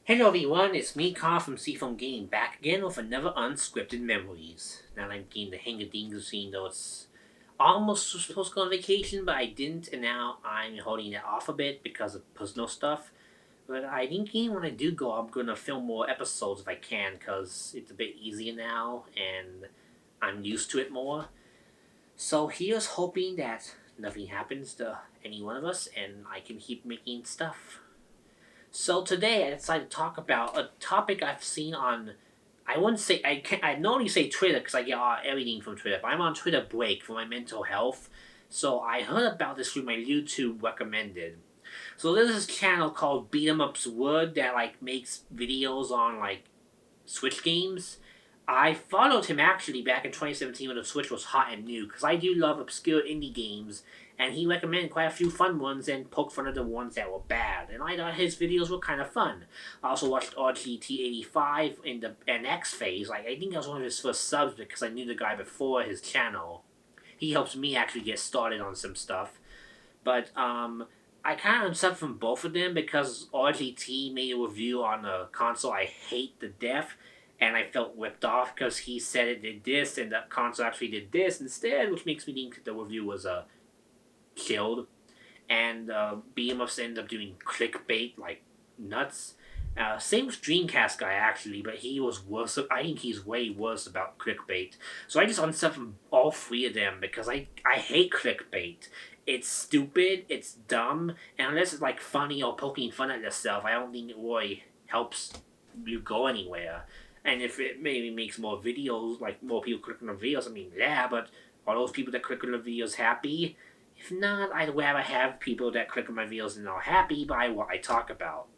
Hello everyone, it's me, Carl from Seafoam Gaming, back again with another Unscripted Memories. Now that I'm getting the hang of things, though it's almost supposed to go on vacation, but I didn't, and now I'm holding it off a bit because of personal stuff. But I think when I do go, I'm gonna film more episodes if I can, because it's a bit easier now, and I'm used to it more. So here's hoping that nothing happens to any one of us, and I can keep making stuff. So today I decided to talk about a topic I've seen on. I wouldn't say I can I normally say Twitter because I get everything from Twitter, but I'm on Twitter break for my mental health. So I heard about this through my YouTube recommended. So there's this channel called Beat 'em Up's Word that makes videos on Switch games. I followed him actually back in 2017 when the Switch was hot and new because I do love obscure indie games, and he recommended quite a few fun ones and poked fun at the ones that were bad, and I thought his videos were kind of fun. I also watched RGT85 in the NX phase. I think I was one of his first subs because I knew the guy before his channel. He helps me actually get started on some stuff. But I kind of unsubbed from both of them because RGT made a review on a console I hate to death, and I felt ripped off because he said it did this and the console actually did this instead, which makes me think the review was killed. And BMFs ended up doing clickbait like nuts. Same with Dreamcast guy actually, but he was worse. I think he's way worse about clickbait. So I just unsubbed from all three of them because I hate clickbait. It's stupid, it's dumb, and unless it's funny or poking fun at yourself, I don't think it really helps you go anywhere. And if it maybe makes more videos, like more people click on the videos, I mean, yeah, but are those people that click on the videos happy? If not, I'd rather have people that click on my videos and are happy by what I talk about.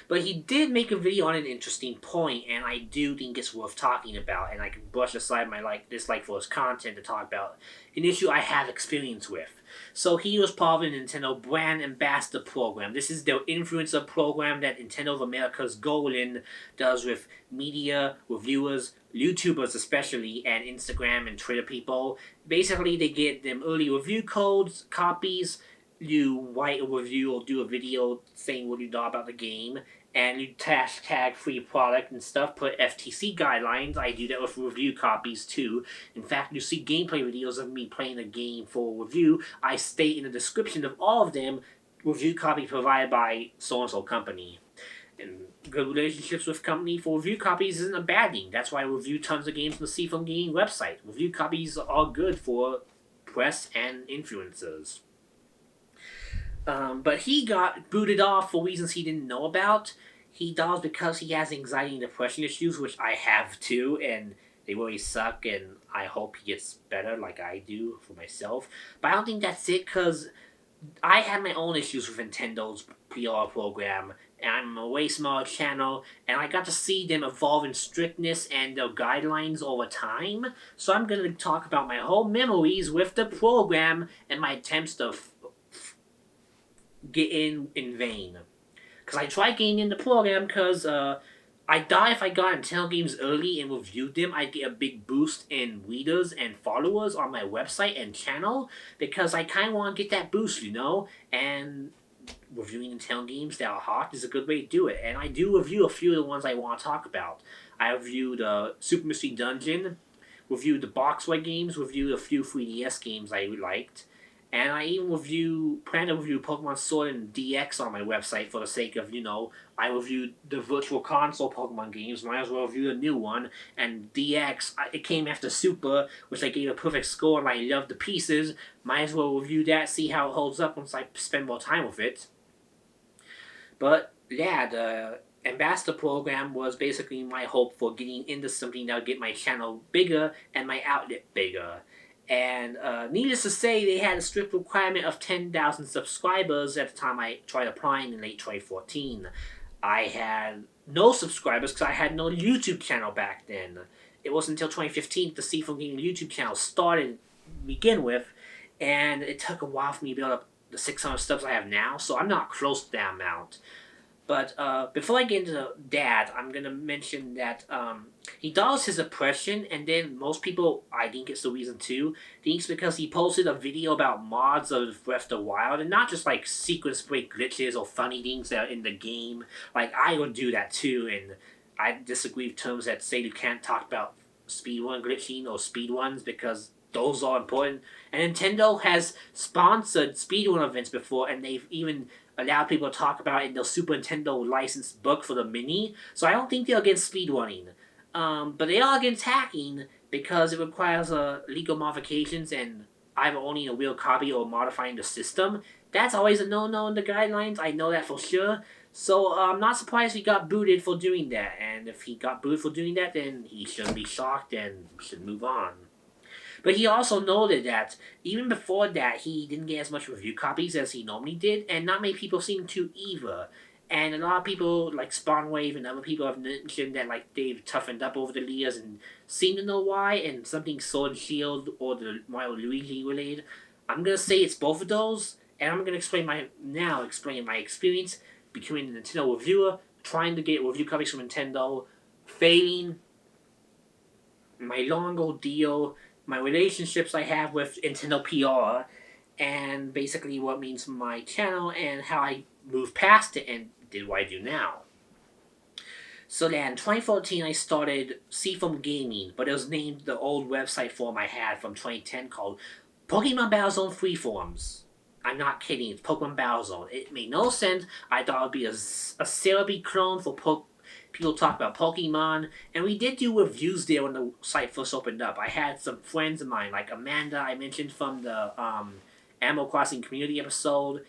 But he did make a video on an interesting point, and I do think it's worth talking about, and I can brush aside my dislike for his content to talk about an issue I have experience with. So he was part of the Nintendo Brand Ambassador Program. This is the influencer program that Nintendo of America's Golden does with media, reviewers, YouTubers especially, and Instagram and Twitter people. Basically, they get them early review codes, copies, you write a review or do a video saying what you thought about the game, and you hashtag free product and stuff, put FTC guidelines. I do that with review copies too. In fact, you see gameplay videos of me playing a game for review. I state in the description of all of them, review copy provided by so-and-so company. And good relationships with company for review copies isn't a bad thing. That's why I review tons of games on the Seafoam Gaming website. Review copies are good for press and influencers. But he got booted off for reasons he didn't know about. He does because he has anxiety and depression issues, which I have too, and they really suck, and I hope he gets better like I do for myself. But I don't think that's it, because I had my own issues with Nintendo's PR program, and I'm a way smaller channel, and I got to see them evolve in strictness and their guidelines over time. So I'm going to talk about my whole memories with the program and my attempts to get in vain. Because I tried getting in the program because I thought if I got Nintendo games early and reviewed them, I'd get a big boost in readers and followers on my website and channel, because I kind of want to get that boost, and reviewing Nintendo games that are hot is a good way to do it. And I do review a few of the ones I want to talk about. I reviewed Super Mystery Dungeon, reviewed the Boxway games, reviewed a few 3DS games I liked, and I even plan to review Pokemon Sword and DX on my website for the sake of, I reviewed the Virtual Console Pokemon games, might as well review the new one. And DX, it came after Super, which I gave a perfect score and I loved the pieces. Might as well review that, see how it holds up once I spend more time with it. But, yeah, the Ambassador Program was basically my hope for getting into something that would get my channel bigger and my outlet bigger. And needless to say, they had a strict requirement of 10,000 subscribers at the time I tried applying in late 2014. I had no subscribers because I had no YouTube channel back then. It wasn't until 2015 the Seafoam Gaming YouTube channel started to begin with, and it took a while for me to build up the 600 subs I have now, so I'm not close to that amount. But before I get into that, I'm gonna mention that he does his oppression, and then most people, I think it's the reason too, thinks because he posted a video about mods of Breath of the Wild, and not just like sequence break glitches or funny things that are in the game. Like I would do that too, and I disagree with terms that say you can't talk about speedrun glitching or speedruns because those are important. And Nintendo has sponsored speedrun events before, and they've even allow people to talk about it in the Super Nintendo licensed book for the Mini. So I don't think they're against speedrunning. But they are against hacking because it requires legal modifications and either owning a real copy or modifying the system. That's always a no-no in the guidelines. I know that for sure. So I'm not surprised he got booted for doing that. And if he got booted for doing that, then he shouldn't be shocked and should move on. But he also noted that even before that, he didn't get as much review copies as he normally did, and not many people seem to either. And a lot of people, like Spawnwave and other people, have mentioned that like they've toughened up over the years and seem to know why, and something Sword and Shield or the Mario Luigi related. I'm gonna say it's both of those, and I'm gonna explain my experience becoming a Nintendo reviewer, trying to get review copies from Nintendo, failing, my long ordeal, my relationships I have with Nintendo PR, and basically what it means for my channel and how I moved past it and did what I do now. So then, in 2014, I started Seafoam Gaming, but it was named the old website form I had from 2010 called Pokemon Battlezone Freeforms. I'm not kidding, it's Pokemon Battlezone. It made no sense. I thought it would be a Celebi clone for people talk about Pokemon, and we did do reviews there when the site first opened up. I had some friends of mine, like Amanda, I mentioned from the Animal Crossing community episode,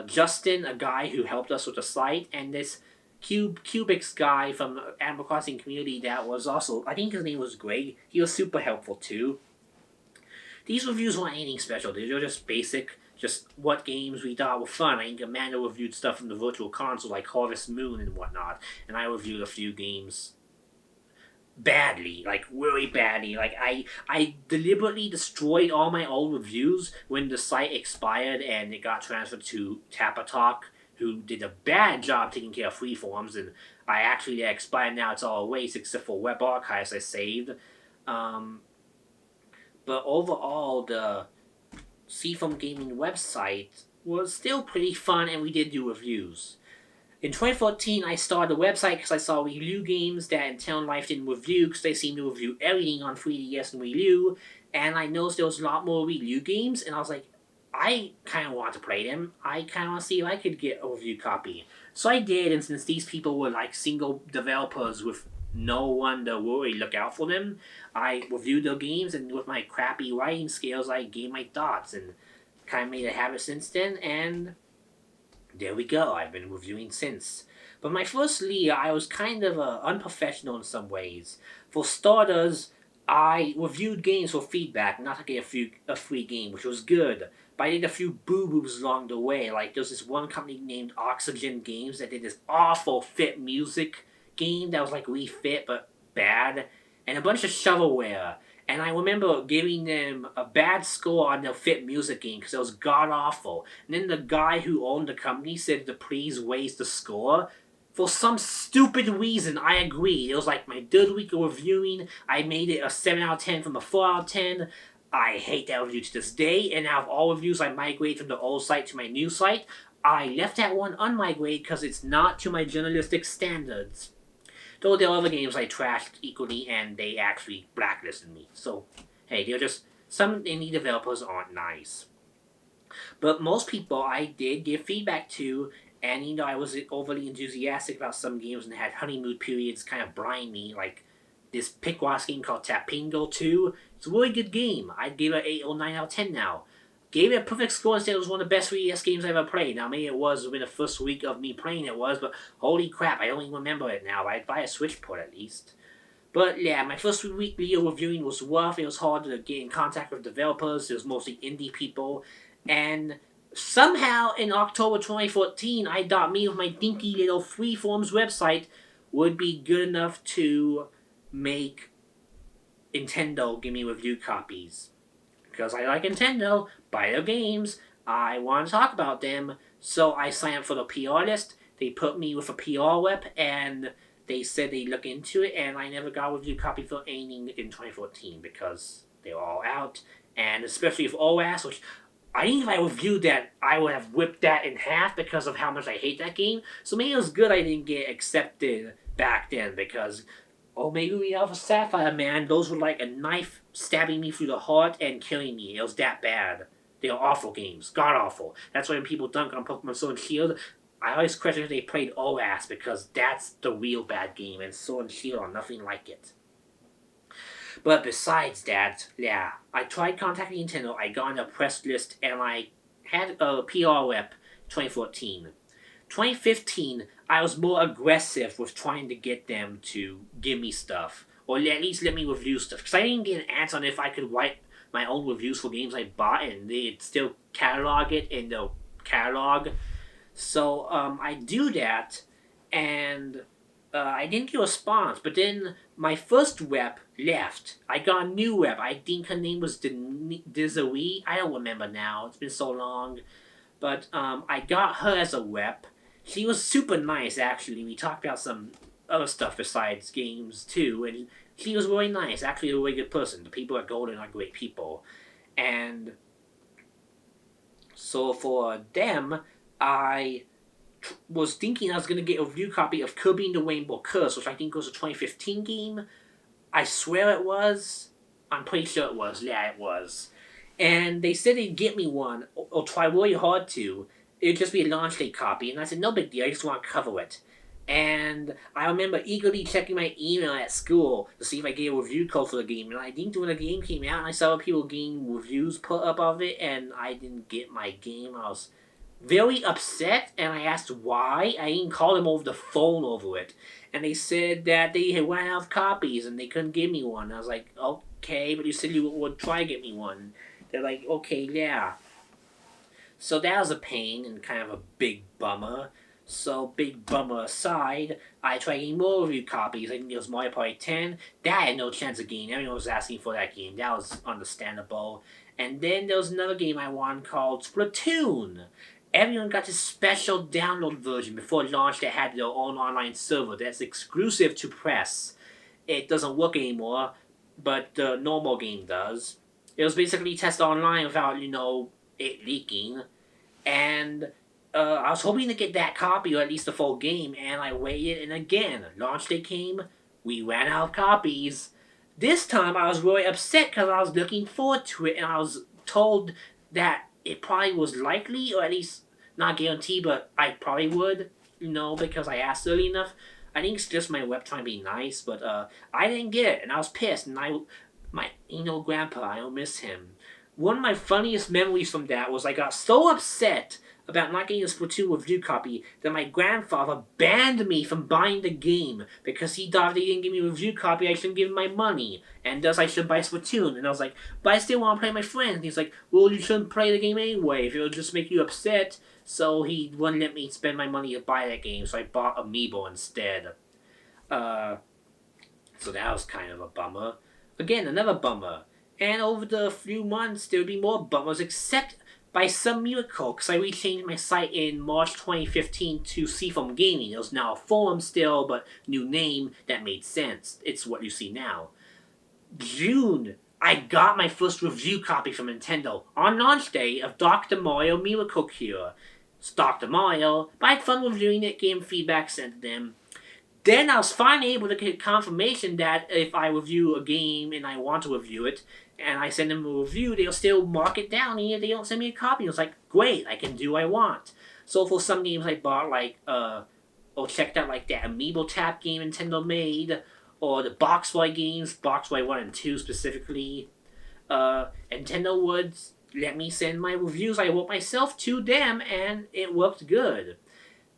Justin, a guy who helped us with the site, and this Cubics guy from the Animal Crossing community that was also, I think his name was Greg. He was super helpful too. These reviews weren't anything special. They were just basic, just what games we thought were fun. I think Amanda reviewed stuff from the Virtual Console like Harvest Moon and whatnot, and I reviewed a few games badly, like really badly. Like I deliberately destroyed all my old reviews when the site expired and it got transferred to Tapatalk, who did a bad job taking care of freeforms, and I actually expired now. It's all a waste except for web archives I saved. Um, but overall, the Seafoam Gaming website was still pretty fun, and we did do reviews. In 2014, I started a website because I saw Wii U games that in Town Life didn't review because they seemed to review everything on 3DS and Wii U, and I noticed there was a lot more Wii U games, and I was like, I kind of want to play them. I kind of want to see if I could get a review copy. So I did, and since these people were like single developers with no one to really look out for them, I reviewed their games, and with my crappy writing skills, I gave my thoughts, and kind of made a habit since then, and there we go. I've been reviewing since. But my first year, I was kind of unprofessional in some ways. For starters, I reviewed games for feedback, not to get a free game, which was good. But I did a few boo-boos along the way. Like, there's this one company named Oxygen Games that did this awful Fit Music game that was like Wii Fit, but bad. And a bunch of shovelware. And I remember giving them a bad score on their Fit Music game because it was god awful. And then the guy who owned the company said to please raise the score. For some stupid reason, I agreed. It was like my third week of reviewing. I made it a 7 out of 10 from a 4 out of 10. I hate that review to this day. And out of all reviews, I migrate from the old site to my new site. I left that one unmigrated because it's not to my journalistic standards. Though there are other games I trashed equally and they actually blacklisted me. So, hey, they're just, some indie developers aren't nice. But most people I did give feedback to, and I was overly enthusiastic about some games and had honeymoon periods kind of blind me, like this Picross game called Tapingo 2. It's a really good game. I'd give it an 8 or 9 out of 10 now. Gave it a perfect score and said it was one of the best 3DS games I ever played. Now, maybe it was within the first week of me playing it was, but holy crap, I don't even remember it now. I'd buy a Switch port at least. But yeah, my first week video reviewing was rough. It was hard to get in contact with developers. It was mostly indie people. And somehow in October 2014, I thought me with my dinky little Freeforms website would be good enough to make Nintendo give me review copies. Because I like Nintendo, buy their games, I want to talk about them, so I signed up for the PR list, they put me with a PR rep, and they said they'd look into it, and I never got a review copy for anything in 2014 because they were all out, and especially with OAS, which I think if I reviewed that, I would have whipped that in half because of how much I hate that game. So maybe it was good I didn't get accepted back then because, oh, maybe we have a Sapphire, man. Those were like a knife stabbing me through the heart and killing me. It was that bad. They are awful games. God awful. That's why when people dunk on Pokemon Sword and Shield, I always question if they played OAS because that's the real bad game, and Sword and Shield are nothing like it. But besides that, yeah, I tried contacting Nintendo, I got on a press list, and I had a PR rep 2014. 2015, I was more aggressive with trying to get them to give me stuff, or at least let me review stuff, because I didn't get an answer on if I could write my own reviews for games I bought, and they'd still catalog it in the catalog. So I do that, and I didn't get a response. But then my first rep left. I got a new rep. I think her name was Desiree. I don't remember now. It's been so long. But I got her as a rep. She was super nice, actually. We talked about some other stuff besides games, too. And she was really nice. Actually, a really good person. The people at Golden are great people. And so for them, I was thinking I was going to get a review copy of Kirby and the Rainbow Curse, which I think was a 2015 game. I swear it was. I'm pretty sure it was. Yeah, it was. And they said they'd get me one, or try really hard to. It would just be a launch day copy. And I said, no big deal, I just want to cover it. And I remember eagerly checking my email at school to see if I get a review code for the game. And I think when the game came out, and I saw people getting reviews put up of it, and I didn't get my game. I was very upset, and I asked why. I even called them over the phone over it. And they said that they had run out of copies, and they couldn't give me one. I was like, okay, but you said you would try to get me one. They're like, okay, yeah. So that was a pain and kind of a big bummer. So, big bummer aside, I tried getting more review copies. I think it was Mario Party 10. That had no chance of getting. Everyone was asking for that game. That was understandable. And then there was another game I wanted called Splatoon. Everyone got this special download version before launch that had their own online server that's exclusive to press. It doesn't work anymore, but the normal game does. It was basically tested online without, it leaking. And I was hoping to get that copy, or at least the full game, and I waited, and again, launch day came, we ran out of copies. This time, I was really upset because I was looking forward to it, and I was told that it probably was likely, or at least not guaranteed, but I probably would, because I asked early enough. I think it's just my web trying to be nice, but I didn't get it, and I was pissed, and my grandpa, I don't miss him. One of my funniest memories from that was I got so upset about not getting a Splatoon review copy that my grandfather banned me from buying the game because he thought if they didn't give me a review copy, I shouldn't give him my money, and thus I should buy Splatoon. And I was like, but I still want to play with my friends. And he's like, well, you shouldn't play the game anyway if it'll just make you upset. So he wouldn't let me spend my money to buy that game, so I bought Amiibo instead. So that was kind of a bummer. Again, another bummer. And over the few months, there would be more bummers, except by some miracle, because I rechanged my site in March 2015 to Seafoam Gaming. It was now a forum still, but new name that made sense. It's what you see now. June, I got my first review copy from Nintendo on launch day of Dr. Mario Miracle Cure. It's Dr. Mario, but I had fun reviewing it, gave feedback, sent to them. Then I was finally able to get confirmation that if I review a game and I want to review it, and I send them a review, they'll still mark it down, and they don't send me a copy. It was like, great, I can do what I want. So for some games I bought, or checked out, like that Amiibo Tap game Nintendo made, or the Box Boy games, Box Boy 1 and 2 specifically, Nintendo would let me send my reviews I wrote myself to them, and it worked good.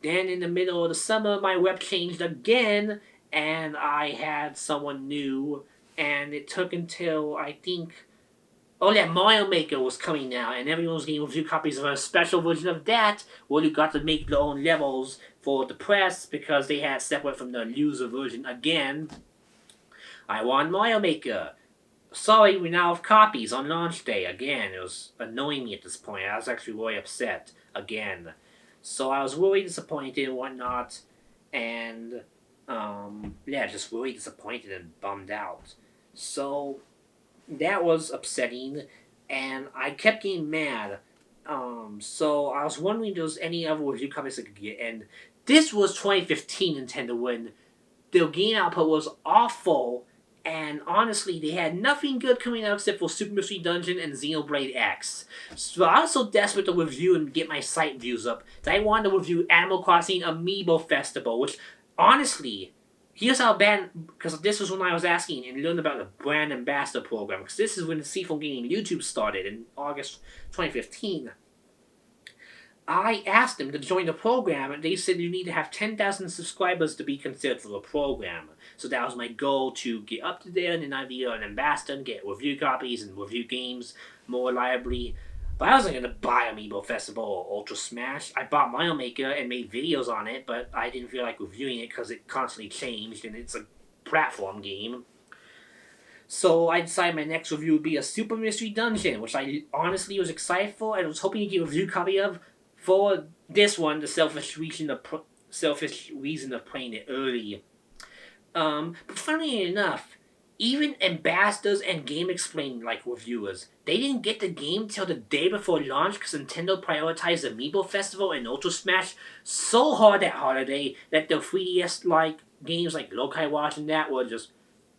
Then in the middle of the summer, my web changed again, and I had someone new, and it took until, I think, that Mario Maker was coming out, and everyone was getting review copies of a special version of that, where you got to make their own levels for the press, because they had separate from the user version again. I want Mario Maker. Sorry, we now have copies on launch day. Again, it was annoying me at this point. I was actually really upset. Again. So I was really disappointed and whatnot, and yeah, just really disappointed and bummed out. So that was upsetting, and I kept getting mad. So I was wondering if there was any other review copies I could get, and this was 2015 Nintendo when their game output was awful, and honestly, they had nothing good coming out except for Super Mystery Dungeon and Xenoblade X. So I was so desperate to review and get my site views up that I wanted to review Animal Crossing Amiibo Festival, which honestly, here's how bad, because this was when I was asking and learned about the brand ambassador program, because this is when the Seafoam Gaming YouTube started in August 2015. I asked them to join the program, and they said you need to have 10,000 subscribers to be considered for the program. So that was my goal, to get up to there, and then I'd be an ambassador and get review copies and review games more reliably. But I wasn't going to buy Amiibo Festival or Ultra Smash. I bought Mario Maker and made videos on it, but I didn't feel like reviewing it because it constantly changed, and it's a platform game. So I decided my next review would be a Super Mystery Dungeon, which I honestly was excited for and was hoping to get a review copy of. For this one, the selfish reason of playing it early. But funny enough, even ambassadors and Game Explain like reviewers, they didn't get the game till the day before launch because Nintendo prioritized the Amiibo Festival and Ultra Smash so hard that holiday that the 3DS like games like Lokai Watch and that were just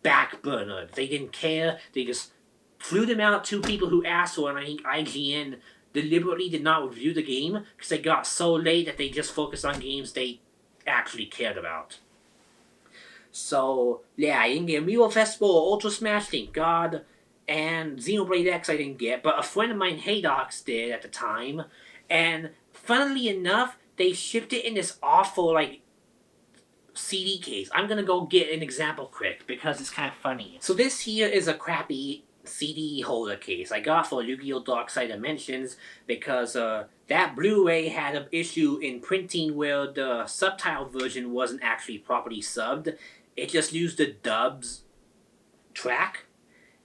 backburnered. They didn't care. They just flew them out to people who asked for it. And I think IGN deliberately did not review the game because they got so late that they just focused on games they actually cared about. So, yeah, I didn't get Amiibo Festival or Ultra Smash, thank God. And Xenoblade X I didn't get, but a friend of mine, Haydox, did at the time. And funnily enough, they shipped it in this awful, like, CD case. I'm gonna go get an example quick because it's kind of funny. So this here is a crappy CD holder case I got for Yu-Gi-Oh! Dark Side Dimensions because that Blu-ray had an issue in printing where the subtitle version wasn't actually properly subbed. It just used the dubs track,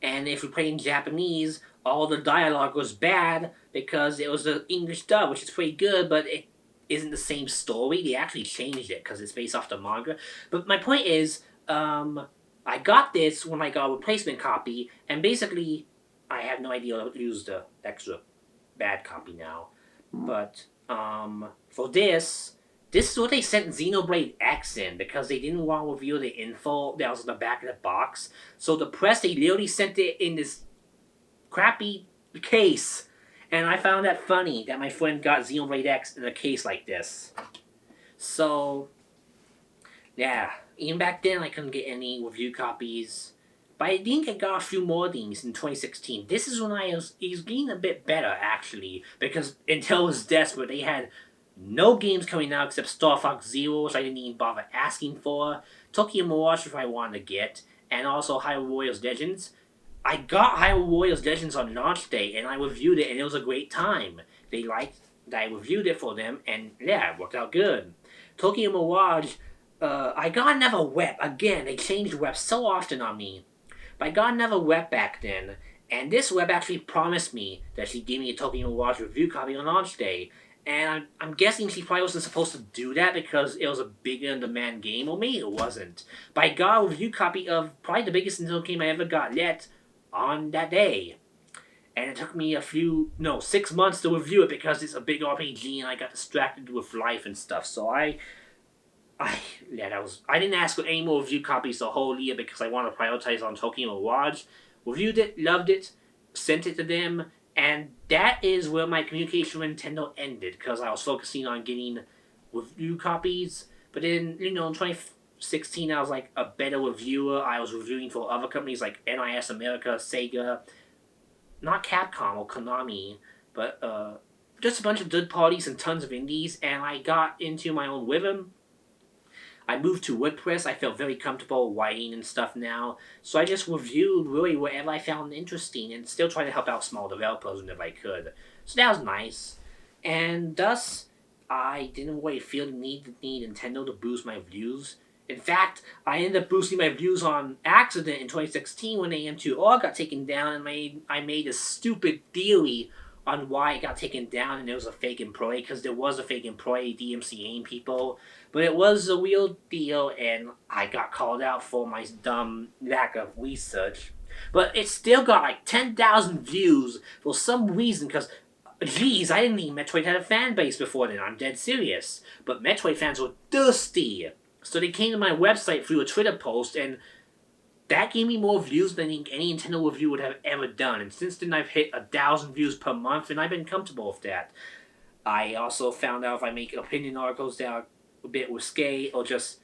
and if you play in Japanese, all the dialogue was bad because it was the English dub, which is pretty good, but it isn't the same story. They actually changed it because it's based off the manga. But my point is, I got this when I got a replacement copy, and basically, I have no idea how to use the extra bad copy now. But, for this is what they sent Xenoblade X in, because they didn't want to reveal the info that was on the back of the box. So the press, they literally sent it in this crappy case. And I found that funny, that my friend got Xenoblade X in a case like this. So, yeah, even back then I couldn't get any review copies. But I think I got a few more things in 2016. This is when it was getting a bit better, actually. Because Intel was desperate. They had no games coming out except Star Fox Zero, which I didn't even bother asking for. Tokyo Mirage, which I wanted to get. And also Hyrule Warriors Legends. I got Hyrule Warriors Legends on launch day, and I reviewed it, and it was a great time. They liked that I reviewed it for them, and yeah, it worked out good. Tokyo Mirage, I got another rep. Again, they changed reps so often on me. But I got another rep back then, and this rep actually promised me that she'd give me a Tokyo Mirage review copy on launch day. And I'm guessing she probably wasn't supposed to do that because it was a bigger in-demand game, or maybe it wasn't. But I got a review copy of probably the biggest Nintendo game I ever got yet on that day. And it took me 6 months to review it because it's a big RPG and I got distracted with life and stuff. So I didn't ask for any more review copies the whole year because I want to prioritize on Tokyo Mirage. Reviewed it, loved it, sent it to them, and that is where my communication with Nintendo ended because I was focusing on getting review copies. But then, in 2016, I was like a better reviewer. I was reviewing for other companies like NIS America, Sega, not Capcom or Konami, but just a bunch of third parties and tons of indies, and I got into my own rhythm. I moved to WordPress. I felt very comfortable writing and stuff now. So I just reviewed really whatever I found interesting and still try to help out small developers whenever I could. So that was nice. And thus, I didn't really feel the need Nintendo to boost my views. In fact, I ended up boosting my views on accident in 2016 when AM2R got taken down and I made a stupid theory on why it got taken down and it was a fake employee, because there was a fake employee DMCAing people, but it was a real deal, and I got called out for my dumb lack of research. But it still got like 10,000 views for some reason, because geez, I didn't think Metroid had a fan base before then. I'm dead serious. But Metroid fans were thirsty. So they came to my website through a Twitter post, and that gave me more views than any Nintendo review would have ever done. And since then, I've hit 1,000 views per month, and I've been comfortable with that. I also found out if I make opinion articles that are a bit risque or just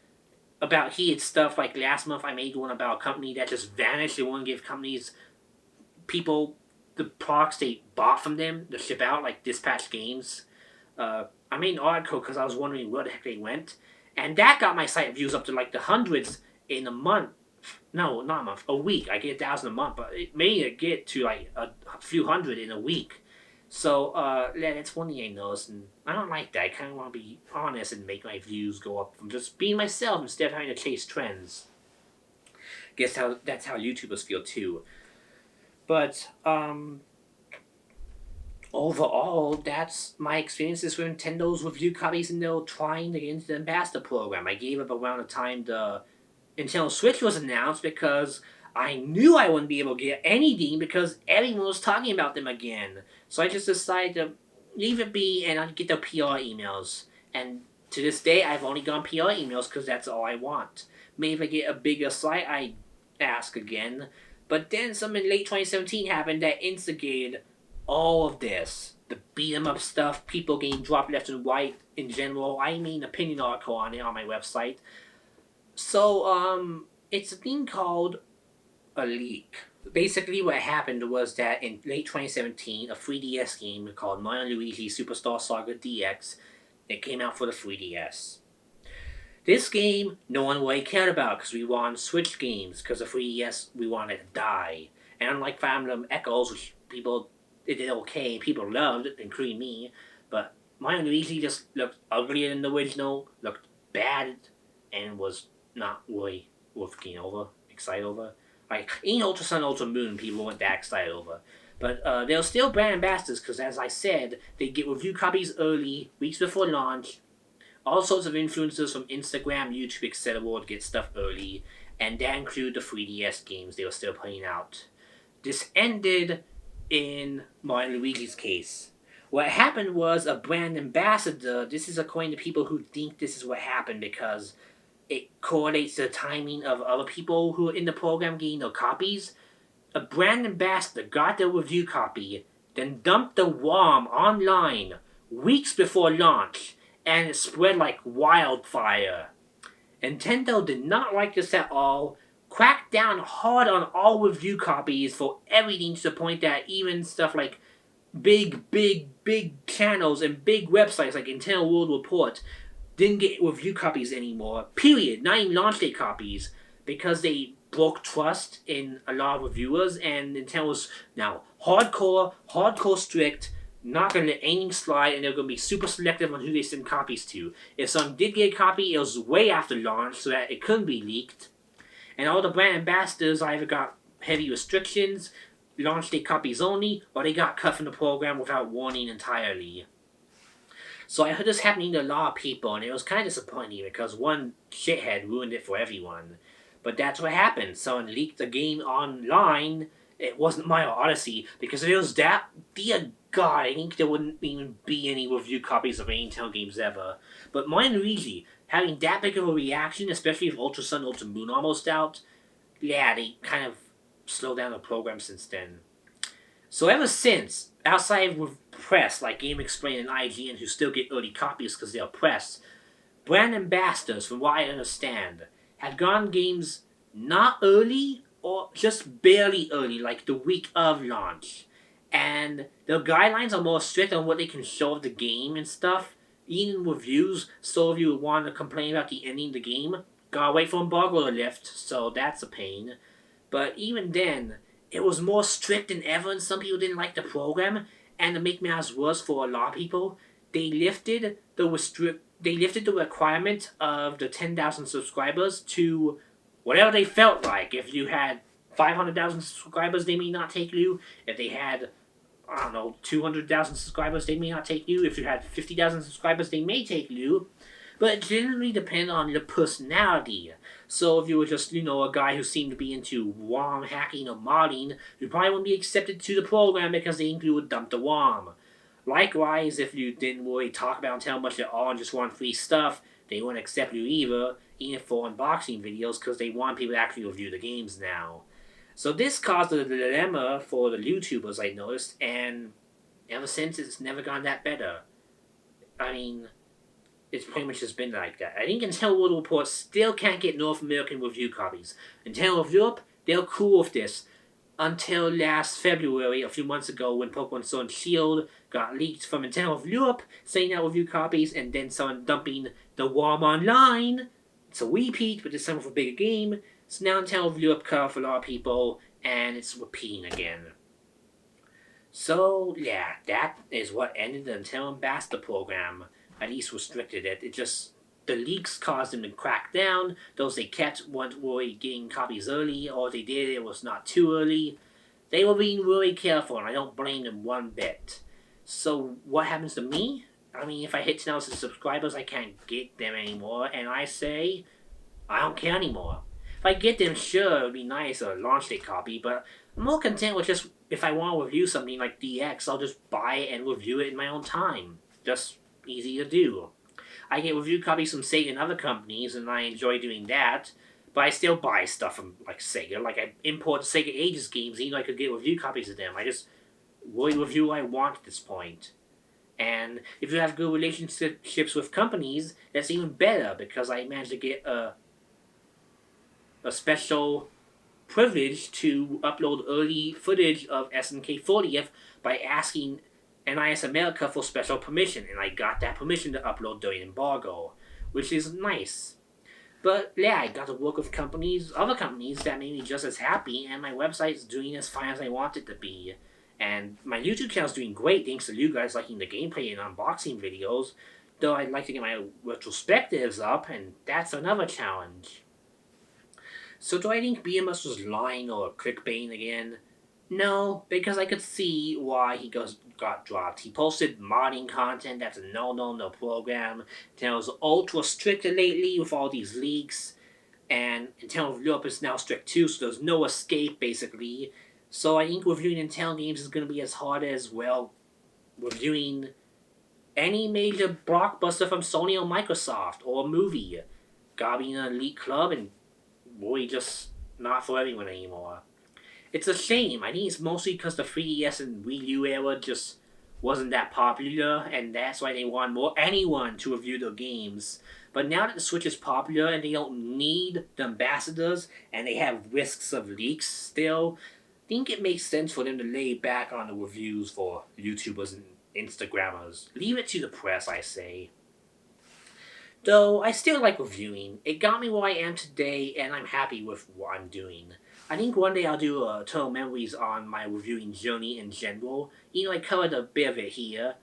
about heated stuff, like last month I made one about a company that just vanished. They wouldn't give people the products they bought from them to ship out, like Dispatch Games. I made an article because I was wondering where the heck they went. And that got my site views up to like the hundreds in a month. No, not a month. A week. I get 1,000 a month, but it made it get to like a few hundred in a week. So, yeah, that's one thing I noticed, and I don't like that. I kind of want to be honest and make my views go up from just being myself instead of having to chase trends. Guess that's how YouTubers feel too. But, overall, that's my experiences with Nintendo's review copies and they're trying to get into the ambassador program. I gave up around the time the Nintendo Switch was announced because I knew I wouldn't be able to get anything because everyone was talking about them again. So I just decided to leave it be and I'd get the PR emails. And to this day, I've only gotten PR emails because that's all I want. Maybe if I get a bigger site, I ask again. But then something in late 2017 happened that instigated all of this. The beat 'em up stuff, people getting dropped left and right in general. I made an opinion article on it on my website. So, it's a thing called a leak. Basically, what happened was that in late 2017, a 3DS game called Mario & Luigi Superstar Saga DX, it came out for the 3DS. This game, no one really cared about because we were on Switch games, because the 3DS, we wanted to die. And unlike Fire Emblem Echoes, which it did okay, people loved it, including me, but Mario & Luigi just looked uglier than the original, looked bad, and was not really worth getting excited over. Like, in Ultra Sun, Ultra Moon, people weren't that excited over. But they were still brand ambassadors because, as I said, they get review copies early, weeks before launch. All sorts of influencers from Instagram, YouTube, etc. would get stuff early, and that included the 3DS games they were still putting out. This ended in Mario & Luigi's case. What happened was a brand ambassador, this is according to people who think this is what happened because it correlates to the timing of other people who are in the program getting their copies. A brand ambassador got their review copy, then dumped the ROM online weeks before launch, and it spread like wildfire. Nintendo did not like this at all, cracked down hard on all review copies for everything to the point that even stuff like big channels and big websites like Nintendo World Report didn't get review copies anymore. Period. Not even launch day copies. Because they broke trust in a lot of reviewers and Nintendo was now hardcore strict, not going to let anything slide, and they're going to be super selective on who they send copies to. If someone did get a copy, it was way after launch so that it couldn't be leaked. And all the brand ambassadors either got heavy restrictions, launch day copies only, or they got cut from the program without warning entirely. So I heard this happening to a lot of people, and it was kind of disappointing because one shithead ruined it for everyone. But that's what happened. Someone leaked the game online. It wasn't Mario Odyssey, because if it was that, dear God, I think there wouldn't even be any review copies of any Nintendo games ever. But Mario & Luigi, having that big of a reaction, especially with Ultra Sun, Ultra Moon almost out, yeah, they kind of slowed down the program since then. So ever since, outside with press like Game Explain and IGN who still get early copies because they're press, brand ambassadors, from what I understand, had gotten games not early or just barely early, like the week of launch. And their guidelines are more strict on what they can show of the game and stuff. Even reviews, so if you want to complain about the ending of the game, gotta wait for embargo to lift, so that's a pain. But even then, it was more strict than ever, and some people didn't like the program. And to make matters worse for a lot of people, they lifted the requirement of the 10,000 subscribers to whatever they felt like. If you had 500,000 subscribers, they may not take you. If they had I don't know, 200,000 subscribers, they may not take you. If you had 50,000 subscribers, they may take you. But it generally depends on your personality. So if you were just, a guy who seemed to be into worm hacking or modding, you probably wouldn't be accepted to the program because they think you would dump the worm. Likewise, if you didn't really talk about and tell much at all and just want free stuff, they wouldn't accept you either, even for unboxing videos, because they want people to actually review the games now. So this caused a dilemma for the YouTubers, I noticed, and ever since it's never gone that better. I mean, it's pretty much just been like that. I think Intel World Report still can't get North American review copies. Intel of Europe, they're cool with this. Until last February, a few months ago, when Pokemon Sword and Shield got leaked from Intel of Europe, saying out review copies, and then someone dumping the worm online. It's a repeat, but this time with a bigger game. So now Intel of Europe cut off a lot of people, and it's repeating again. So, yeah, that is what ended the Intel Ambassador program. At least restricted it. The leaks caused them to crack down. Those they kept weren't really getting copies early, or if they did, it was not too early. They were being really careful, and I don't blame them one bit. So, what happens to me? I mean, if I hit 10,000 subscribers, I can't get them anymore, and I say, I don't care anymore. If I get them, sure, it would be nice, a launch day copy, but I'm more content with just, if I want to review something like DX, I'll just buy it and review it in my own time. Just easy to do. I get review copies from Sega and other companies, and I enjoy doing that, but I still buy stuff from, Sega. Like, I import Sega Ages games, even though I could get review copies of them. I just really review what I want at this point. And if you have good relationships with companies, that's even better, because I managed to get a special privilege to upload early footage of SNK 40th by asking NIS America for special permission, and I got that permission to upload during embargo, which is nice. But yeah, I got to work with other companies that made me just as happy, and my website's doing as fine as I want it to be. And my YouTube channel's doing great thanks to you guys liking the gameplay and unboxing videos, though I'd like to get my retrospectives up, and that's another challenge. So do I think BMS was lying or clickbaiting again? No, because I could see why he got dropped. He posted modding content that's a no-no in the program. Intel's ultra restricted lately with all these leaks. And Intel of Europe is now strict too, so there's no escape basically. So I think reviewing Intel games is going to be as hard as, well, reviewing any major blockbuster from Sony or Microsoft or a movie. Gotta be in an elite club and really just not for everyone anymore. It's a shame. I think it's mostly because the 3DS and Wii U era just wasn't that popular, and that's why they want anyone to review their games. But now that the Switch is popular and they don't need the ambassadors, and they have risks of leaks still, I think it makes sense for them to lay back on the reviews for YouTubers and Instagrammers. Leave it to the press, I say. Though, I still like reviewing. It got me where I am today, and I'm happy with what I'm doing. I think one day I'll do Eternal Memories on my reviewing journey in general. I covered a bit of it here.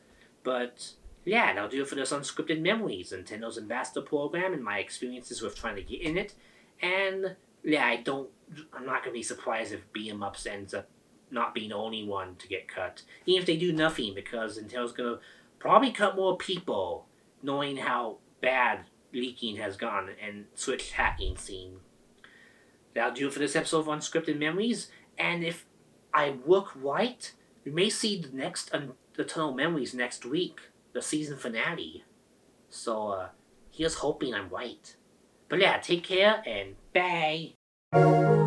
But, yeah, that'll do it for this Unscripted Memories, Nintendo's Ambassador Program, and my experiences with trying to get in it. And, yeah, I'm not going to be surprised if Beam Ups ends up not being the only one to get cut. Even if they do nothing, because Nintendo's going to probably cut more people, knowing how bad leaking has gone and Switch hacking scene. That'll do it for this episode of Unscripted Memories, and if I work right, we may see the next Eternal Memories next week, the season finale. So, here's hoping I'm right. But yeah, take care, and bye!